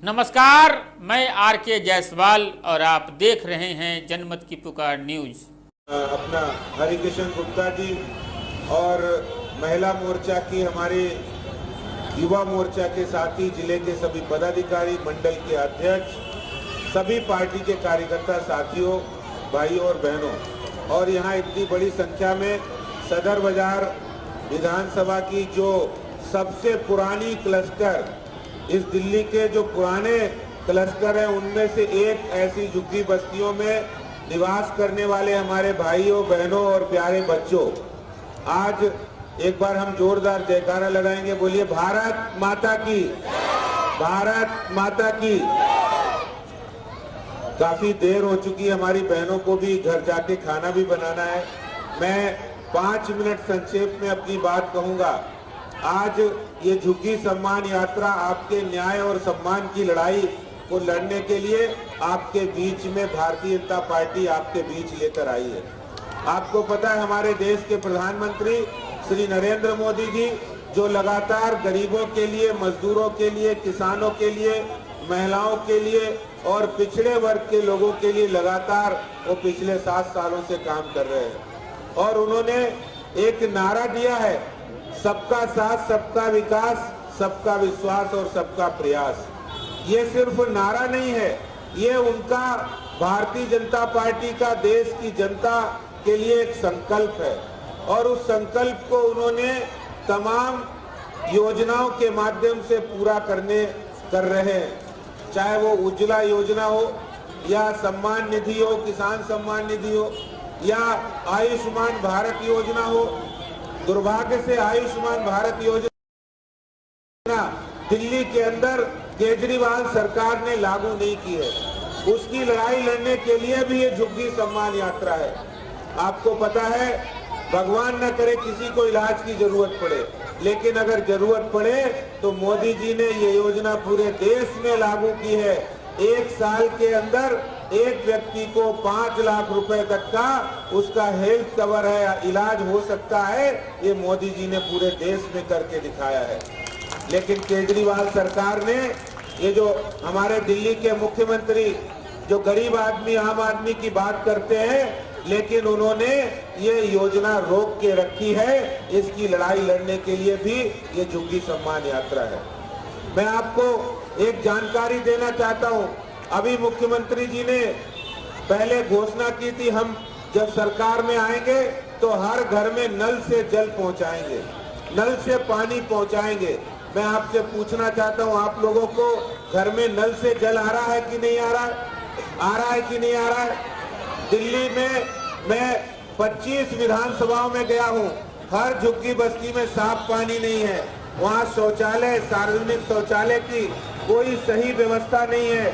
नमस्कार, मैं आर.के. जायसवाल और आप देख रहे हैं जनमत की पुकार न्यूज। अपना हरिकिशन गुप्ता जी और महिला मोर्चा की हमारे युवा मोर्चा के साथी, जिले के सभी पदाधिकारी, मंडल के अध्यक्ष, सभी पार्टी के कार्यकर्ता साथियों, भाइयों और बहनों, और यहाँ इतनी बड़ी संख्या में सदर बाजार विधानसभा की जो सबसे पुरानी क्लस्टर, इस दिल्ली के जो पुराने क्लस्टर हैं उनमें से एक ऐसी झुग्गी बस्तियों में निवास करने वाले हमारे भाइयों, बहनों और प्यारे बच्चों, आज एक बार हम जोरदार जयकारा लगाएंगे। बोलिए भारत माता की, भारत माता की। काफी देर हो चुकी है, हमारी बहनों को भी घर जाके खाना भी बनाना है। मैं 5 मिनट संक्षेप में अपनी बात कहूंगा। आज ये झुग्गी सम्मान यात्रा आपके न्याय और सम्मान की लड़ाई को लड़ने के लिए आपके बीच में भारतीय जनता पार्टी आपके बीच लेकर आई है। आपको पता है हमारे देश के प्रधानमंत्री श्री नरेंद्र मोदी जी जो लगातार गरीबों के लिए, मजदूरों के लिए, किसानों के लिए, महिलाओं के लिए और पिछड़े वर्ग के लोगों के लिए लगातार वो पिछले 7 सालों से काम कर रहे हैं। और उन्होंने एक नारा दिया है, सबका साथ, सबका विकास, सबका विश्वास और सबका प्रयास। ये सिर्फ नारा नहीं है, ये उनका भारतीय जनता पार्टी का देश की जनता के लिए एक संकल्प है। और उस संकल्प को उन्होंने तमाम योजनाओं के माध्यम से पूरा कर रहे हैं, चाहे वो उज्ज्वला योजना हो या सम्मान निधि हो, किसान सम्मान निधि हो या आयुष्मान भारत योजना हो। दुर्भाग्य से आयुष्मान भारत योजना दिल्ली के अंदर केजरीवाल सरकार ने लागू नहीं की है। उसकी लड़ाई लड़ने के लिए भी ये झुग्गी सम्मान यात्रा है। आपको पता है, भगवान न करे किसी को इलाज की जरूरत पड़े, लेकिन अगर जरूरत पड़े तो मोदी जी ने ये योजना पूरे देश में लागू की है। 1 साल के अंदर एक व्यक्ति को 5 लाख रुपए तक का उसका हेल्थ कवर है, इलाज हो सकता है। ये मोदी जी ने पूरे देश में करके दिखाया है। लेकिन केजरीवाल सरकार ने, ये जो हमारे दिल्ली के मुख्यमंत्री जो गरीब आदमी, आम आदमी की बात करते हैं, लेकिन उन्होंने ये योजना रोक के रखी है। इसकी लड़ाई लड़ने के लिए भी ये झुग्गी सम्मान यात्रा है। मैं आपको एक जानकारी देना चाहता हूं। अभी मुख्यमंत्री जी ने पहले घोषणा की थी, हम जब सरकार में आएंगे तो हर घर में नल से जल पहुंचाएंगे, नल से पानी पहुंचाएंगे। मैं आपसे पूछना चाहता हूं, आप लोगों को घर में नल से जल आ रहा है कि नहीं आ रहा है? आ रहा है कि नहीं आ रहा है? दिल्ली में मैं 25 विधानसभाओं में गया हूं, हर झुग्गी बस्ती में साफ पानी नहीं है। वहां शौचालय, सार्वजनिक शौचालय की कोई सही व्यवस्था नहीं है।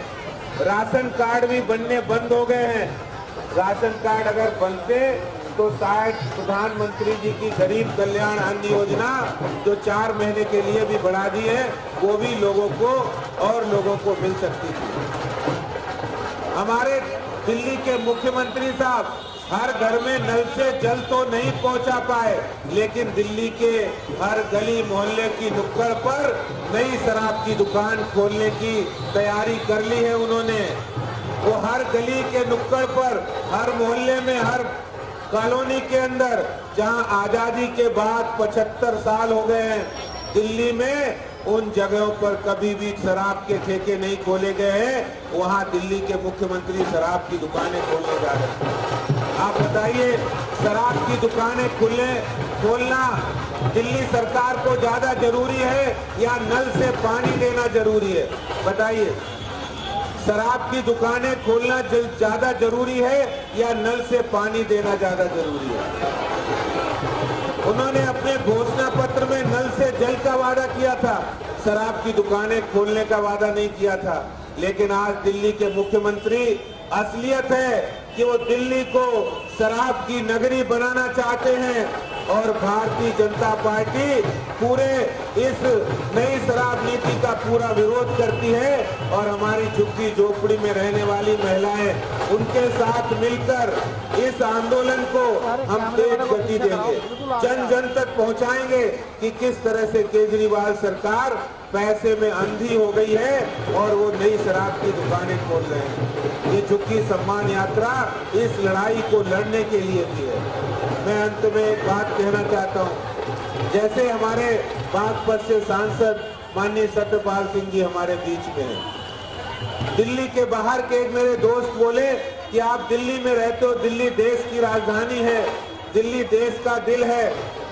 राशन कार्ड भी बनने बंद हो गए हैं। राशन कार्ड अगर बनते तो शायद प्रधानमंत्री जी की गरीब कल्याण अन्न योजना जो 4 महीने के लिए भी बढ़ा दी है, वो भी लोगों को और लोगों को मिल सकती थी। हमारे दिल्ली के मुख्यमंत्री साहब हर घर में नल से जल तो नहीं पहुंचा पाए, लेकिन दिल्ली के हर गली मोहल्ले की नुक्कड़ पर नई शराब की दुकान खोलने की तैयारी कर ली है उन्होंने। वो हर गली के नुक्कड़ पर, हर मोहल्ले में, हर कॉलोनी के अंदर, जहां आजादी के बाद 75 साल हो गए हैं, दिल्ली में उन जगहों पर कभी भी शराब के ठेके नहीं खोले गए हैं। वहां दिल्ली के मुख्यमंत्री शराब की दुकानें खोलने जा रहे हैं। आप बताइए, शराब की दुकानें खोलना दिल्ली सरकार को ज्यादा जरूरी है या नल से पानी देना जरूरी है? बताइए, शराब की दुकानें खोलना ज्यादा जरूरी है या नल से पानी देना ज्यादा जरूरी है? उन्होंने अपने घोषणा पत्र में नल से जल का वादा किया था, शराब की दुकानें खोलने का वादा नहीं किया था। लेकिन आज दिल्ली के मुख्यमंत्री, असलियत है कि वो दिल्ली को शराब की नगरी बनाना चाहते हैं। और भारतीय जनता पार्टी पूरे इस नई शराब नीति का पूरा विरोध करती है और हमारी झुग्गी झोपड़ी में रहने वाली महिलाएं उनके साथ मिलकर इस आंदोलन को हम तेज गति देंगे, जन जन तक पहुंचाएंगे कि किस तरह से केजरीवाल सरकार पैसे में अंधी हो गई है और वो नई शराब की दुकानें खोल रहे हैं। ये झुग्गी सम्मान यात्रा इस लड़ाई को लड़ने के लिए भी है। मैं अंत में एक बात कहना चाहता हूँ, जैसे हमारे बागपत से सांसद माननीय सत्यपाल सिंह जी हमारे बीच में हैं। दिल्ली के बाहर के एक मेरे दोस्त बोले कि आप दिल्ली में रहते हो, दिल्ली देश की राजधानी है, दिल्ली देश का दिल है।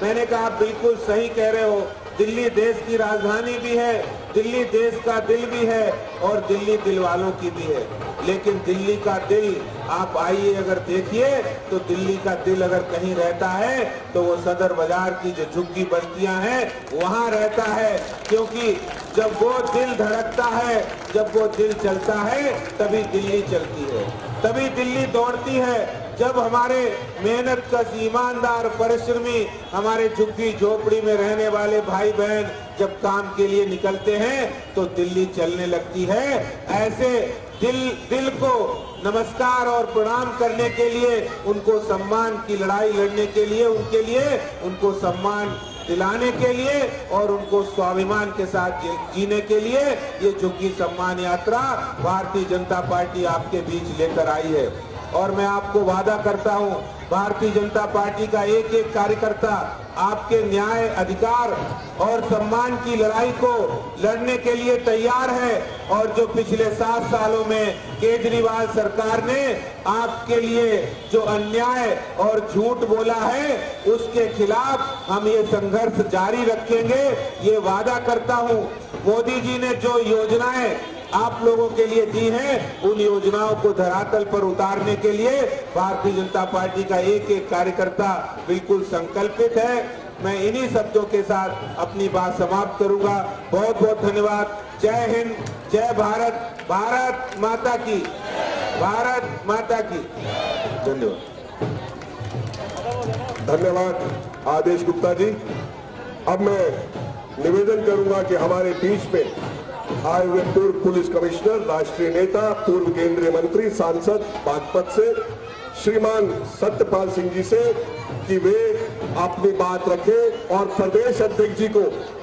मैंने कहा आप बिल्कुल सही कह रहे हो, दिल्ली देश की राजधानी भी है, दिल्ली देश का दिल भी है और दिल्ली दिल वालों की भी है। लेकिन दिल्ली का दिल आप आइए अगर देखिए तो दिल्ली का दिल अगर कहीं रहता है तो वो सदर बाजार की जो झुग्गी बस्तियां हैं वहां रहता है, क्योंकि जब वो दिल धड़कता है, जब वो दिल चलता है तभी दिल्ली चलती है, तभी दिल्ली दौड़ती है। जब हमारे मेहनत कश ईमानदार परिश्रमी हमारे झुग्गी झोपड़ी में रहने वाले भाई बहन जब काम के लिए निकलते हैं तो दिल्ली चलने लगती है। ऐसे दिल को नमस्कार और प्रणाम करने के लिए, उनको सम्मान की लड़ाई लड़ने के लिए, उनके लिए उनको सम्मान दिलाने के लिए और उनको स्वाभिमान के साथ जीने के लिए ये झुग्गी सम्मान यात्रा भारतीय जनता पार्टी आपके बीच लेकर आई है। और मैं आपको वादा करता हूं, भारतीय जनता पार्टी का एक एक कार्यकर्ता आपके न्याय, अधिकार और सम्मान की लड़ाई को लड़ने के लिए तैयार है। और जो पिछले 7 सालों में केजरीवाल सरकार ने आपके लिए जो अन्याय और झूठ बोला है उसके खिलाफ हम ये संघर्ष जारी रखेंगे, ये वादा करता हूं। मोदी जी ने जो योजनाएं आप लोगों के लिए दी हैं, उन योजनाओं को धरातल पर उतारने के लिए भारतीय जनता पार्टी का एक एक कार्यकर्ता बिल्कुल संकल्पित है। मैं इन्हीं शब्दों के साथ अपनी बात समाप्त करूंगा। बहुत बहुत धन्यवाद। जय हिंद, जय भारत, भारत माता की, भारत माता की। धन्यवाद। धन्यवाद आदेश गुप्ता जी। अब मैं निवेदन करूंगा कि हमारे बीच में आए हुए पूर्व पुलिस कमिश्नर, राष्ट्रीय नेता, पूर्व केंद्रीय मंत्री, सांसद बागपत से श्रीमान सत्यपाल सिंह जी से कि वे अपनी बात रखें और प्रदेश अध्यक्ष जी को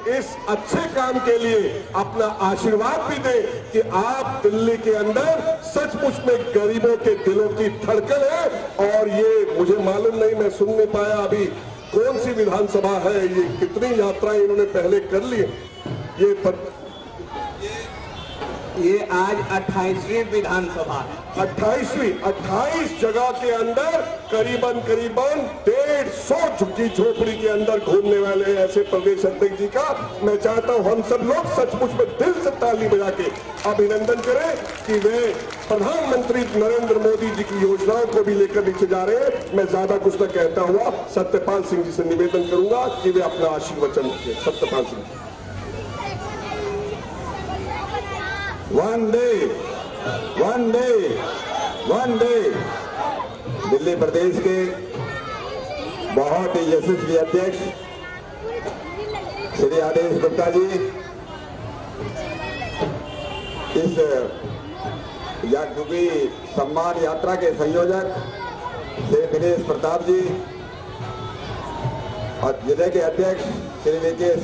इस अच्छे काम के लिए अपना आशीर्वाद भी दें कि आप दिल्ली के अंदर सचमुच में गरीबों के दिलों की धड़कन है। और ये मुझे मालूम नहीं, मैं सुन नहीं पाया अभी कौन सी विधानसभा है, ये कितनी यात्राएं इन्होंने पहले कर ली। ये आज 28वीं विधानसभा है। 28 जगह के अंदर करीबन 150 झुग्गी झोपड़ी के अंदर घूमने वाले ऐसे प्रदेश अध्यक्ष जी का मैं चाहता हूं हम सब लोग सचमुच में दिल से ताली बजा के अभिनंदन करें कि वे प्रधानमंत्री नरेंद्र मोदी जी की योजनाओं को भी लेकर नीचे जा रहे हैं। मैं ज्यादा कुछ न कहता हुआ सत्यपाल सिंह जी से निवेदन करूंगा कि वे अपना आशीर्वचन दें। सत्यपाल सिंह जी। वंदे दिल्ली प्रदेश के बहुत ही यशस्वी अध्यक्ष श्री आदेश गुप्ता जी, इस झुग्गी सम्मान यात्रा के संयोजक श्री दिनेश प्रताप जी और जिले के अध्यक्ष श्री विकेश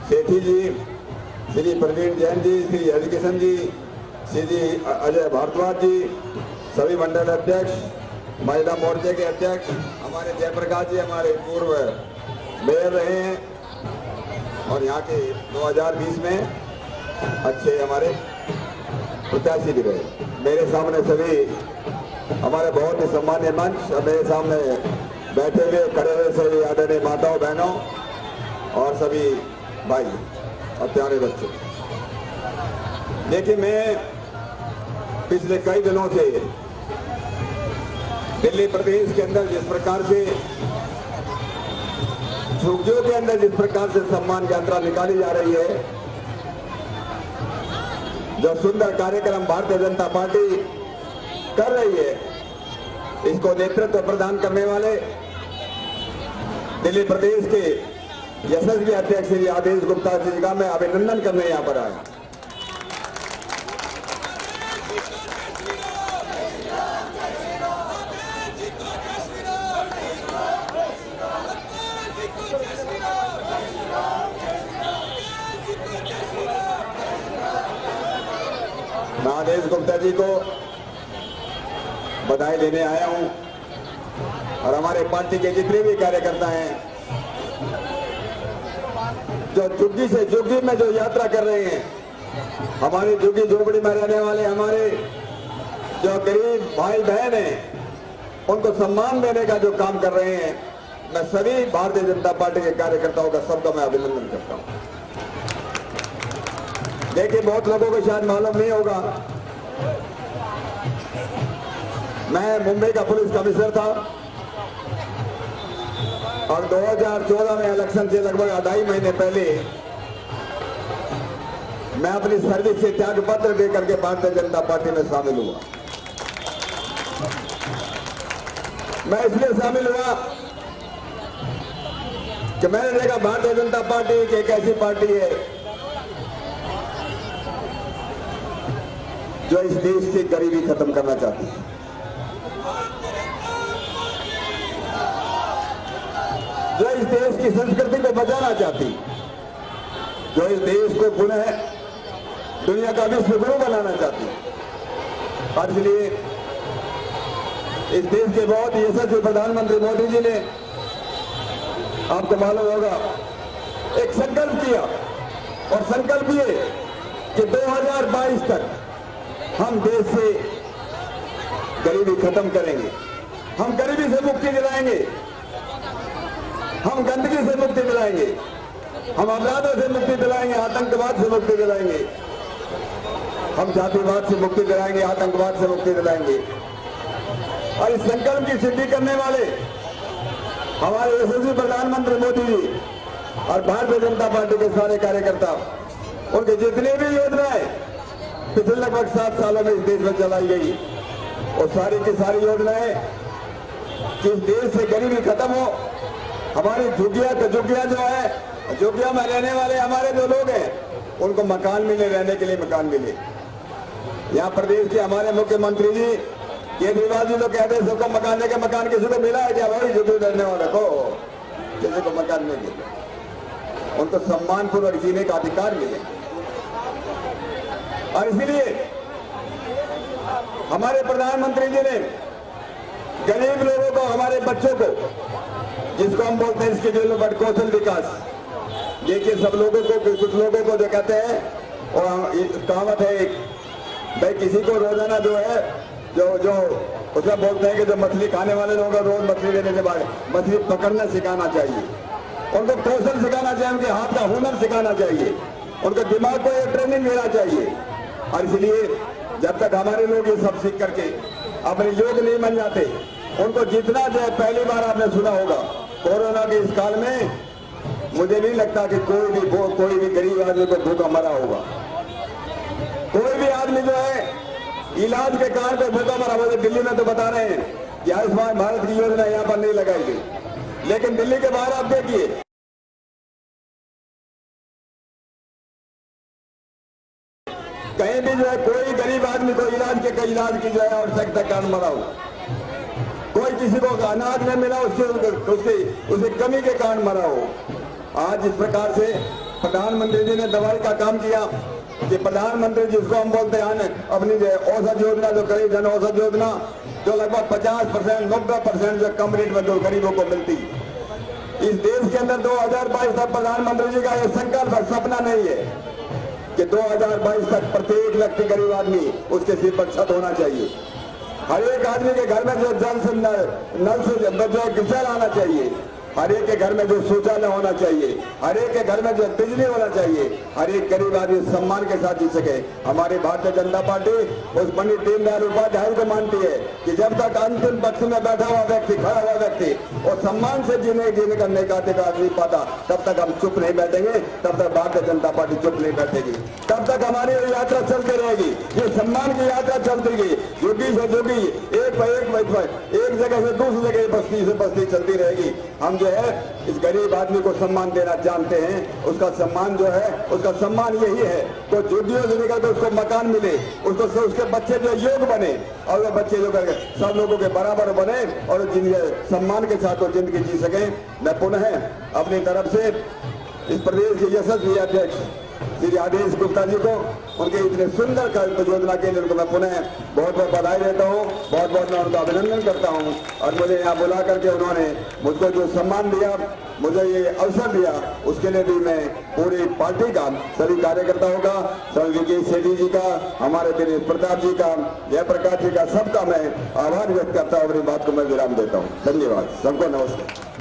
सेठी जी, श्री प्रवीण जैन जी, श्री हरिकिशन जी, श्री अजय भारद्वाज जी, सभी मंडल अध्यक्ष, महिला मोर्चे के अध्यक्ष हमारे जयप्रकाश जी हमारे पूर्व मेयर रहे हैं और यहाँ के 2020 में अच्छे हमारे प्रत्याशी भी रहे। मेरे सामने सभी हमारे बहुत ही सम्मानीय मंच और मेरे सामने बैठे हुए खड़े हुए सभी आदरणीय माताओं बहनों और सभी भाई और प्यारे बच्चों, देखिए मैं पिछले कई दिनों से दिल्ली प्रदेश के अंदर जिस प्रकार से झुग्गियों के अंदर जिस प्रकार से सम्मान यात्रा निकाली जा रही है, जो सुंदर कार्यक्रम भारतीय जनता पार्टी कर रही है, इसको नेतृत्व प्रदान करने वाले दिल्ली प्रदेश के यशस्वी अध्यक्ष श्री आदेश गुप्ता जी का मैं अभिनंदन करने यहाँ पर आया। मैं आदेश गुप्ता जी को बधाई देने आया हूं और हमारे पार्टी के जितने भी कार्यकर्ता हैं जो झुग्गी से झुग्गी में जो यात्रा कर रहे हैं, हमारी झुग्गी झोपड़ी में रहने वाले हमारे जो गरीब भाई बहन हैं, उनको सम्मान देने का जो काम कर रहे हैं, मैं सभी भारतीय जनता पार्टी के कार्यकर्ताओं का सबका मैं अभिनंदन करता हूं। देखिए, बहुत लोगों को शायद मालूम नहीं होगा, मैं मुंबई का पुलिस कमिश्नर था और 2014 में इलेक्शन से लगभग 2.5 महीने पहले मैं अपनी सर्विस से त्याग पत्र दे करके भारतीय जनता पार्टी में शामिल हुआ। मैं इसलिए शामिल हुआ कि मैंने देखा भारतीय जनता पार्टी एक ऐसी पार्टी है जो इस देश की गरीबी खत्म करना चाहती है, जो इस देश की संस्कृति को बचाना चाहती, जो इस देश को पुनः दुनिया का विश्व गुरु बनाना चाहती। और इसलिए इस देश के बहुत यशस्वी प्रधानमंत्री मोदी जी ने, आपको मालूम होगा, एक संकल्प किया और संकल्प ये कि 2022 तक हम देश से गरीबी खत्म करेंगे, हम गरीबी से मुक्ति दिलाएंगे, हम गंदगी से मुक्ति दिलाएंगे, हम अपराधों से मुक्ति दिलाएंगे, आतंकवाद से मुक्ति दिलाएंगे, हम जातिवाद से मुक्ति दिलाएंगे, आतंकवाद से मुक्ति दिलाएंगे। और इस संकल्प की सिद्धि करने वाले हमारे यशस्वी प्रधानमंत्री मोदी जी और भारतीय जनता पार्टी के सारे कार्यकर्ता, उनके जितने भी योजनाएं पिछले लगभग 7 सालों में इस देश में चलाई गई, और सारी की सारी योजनाएं कि इस देश से गरीबी खत्म हो, हमारी झुग्गियां जो है, झुग्गियां में रहने वाले हमारे जो लोग हैं उनको मकान मिले, रहने के लिए मकान मिले। यहाँ प्रदेश के हमारे मुख्यमंत्री जी केजरीवाल जी तो कहते हैं सबको मकान देके, मकान किसी को मिला है क्या भाई? झुग्गी रहने वाले को किसी को मकान नहीं मिले, उनको सम्मानपूर्वक जीने का अधिकार मिले। और इसीलिए हमारे प्रधानमंत्री जी ने गरीब लोगों को, हमारे बच्चों को, जिसको हम बोलते हैं इसके डेवलपमेंट, कौशल विकास, देखिए सब लोगों को, कुछ लोगों को जो कहते हैं, और कहावत है एक, भाई किसी को रोजाना जो है जो उसमें बोलते हैं कि जो मछली खाने वाले लोगों को रोज मछली देने के बाद मछली पकड़ना सिखाना चाहिए, उनको कौशल सिखाना चाहिए, उनके हाथ का हुनर सिखाना चाहिए, उनके दिमाग को एक ट्रेनिंग देना चाहिए। और इसलिए जब तक हमारे लोग ये सब सीख करके अपने योग्य नहीं बन जाते, उनको जितना जो है, पहली बार आपने सुना होगा कोरोना के इस काल में, मुझे नहीं लगता कि कोई भी गरीब आदमी को भूखा मरा होगा। कोई भी आदमी जो है इलाज के कारण पे भूखा मरा, मुझे दिल्ली में तो बता रहे हैं कि आयुष्मान भारत की योजना यहाँ पर नहीं लगाई गई, लेकिन दिल्ली के बाहर आप देखिए, कहीं भी जो है कोई गरीब आदमी को इलाज की जो है आवश्यकता कारण मरा हो, कोई किसी को अनाज नहीं मिला उसके कमी के कारण मरा हो। आज इस प्रकार से प्रधानमंत्री जी ने दवाई का काम किया कि प्रधानमंत्री जिसको हम बोलते हैं अपनी औषध योजना, जो गरीब जन औषध योजना, जो लगभग 50%, 90% जो कम रेट में जो गरीबों को मिलती। इस देश के अंदर 2022 तक प्रधानमंत्री जी का यह संकल्प सपना नहीं है कि 2022 तक प्रत्येक व्यक्ति गरीब आदमी उसके सिर पर छत होना चाहिए, हर एक आदमी के घर में जो जल से नल से जो गिजर आना चाहिए, हर एक के घर में जो शौचालय होना चाहिए, हर एक के घर में जो बिजली होना चाहिए, हर एक गरीब आदमी सम्मान के साथ जी सके। हमारी भारतीय जनता पार्टी उस पंडित दीनदयाल उपाध्याय को मानती है कि जब तक अंतिम पक्ष में बैठा हुआ व्यक्ति, खड़ा हुआ व्यक्ति और सम्मान से जीने करने का अधिकार नहीं पाता, तब तक हम चुप नहीं बैठेंगे, तब तक भारतीय जनता पार्टी चुप नहीं बैठेगी, तब तक हमारी यात्रा चलती रहेगी, ये सम्मान की यात्रा चलती रहेगी, झुग्गी से झुग्गी, एक जगह से दूसरी जगह बस्ती से बस्ती चलती रहेगी। हम जो है इस गरीब आदमी को सम्मान देना जानते हैं। उसका सम्मान जो है, उसका सम्मान यही है तो झुग्गियों से निकल कर उसको मकान मिले, उसको उसके बच्चे जो योग बने और वे बच्चे जो सब लोगों के बराबर बने और जिनके सम्मान के साथ वो जिंदगी जी सके। मैं पुनः अपनी तरफ से इस प्रदेश के यशस्वी अध्यक्ष श्री आदेश गुप्ता जी को उनके इतने सुंदर कार्य योजना के लिए उनको मैं पुनः बहुत बहुत बधाई देता हूँ, बहुत बहुत मैं उनका अभिनंदन करता हूँ। और मुझे यहाँ बुला करके उन्होंने मुझको जो सम्मान दिया, मुझे ये अवसर दिया, उसके लिए भी मैं पूरी पार्टी का, सभी कार्यकर्ताओं का, स्वामी विकेश सेठी जी का, हमारे दिनेश प्रताप जी का, जयप्रकाश जी का, सबका मैं आभार व्यक्त करता हूँ। अपनी बात को मैं विराम देता हूँ। धन्यवाद, सबको नमस्कार।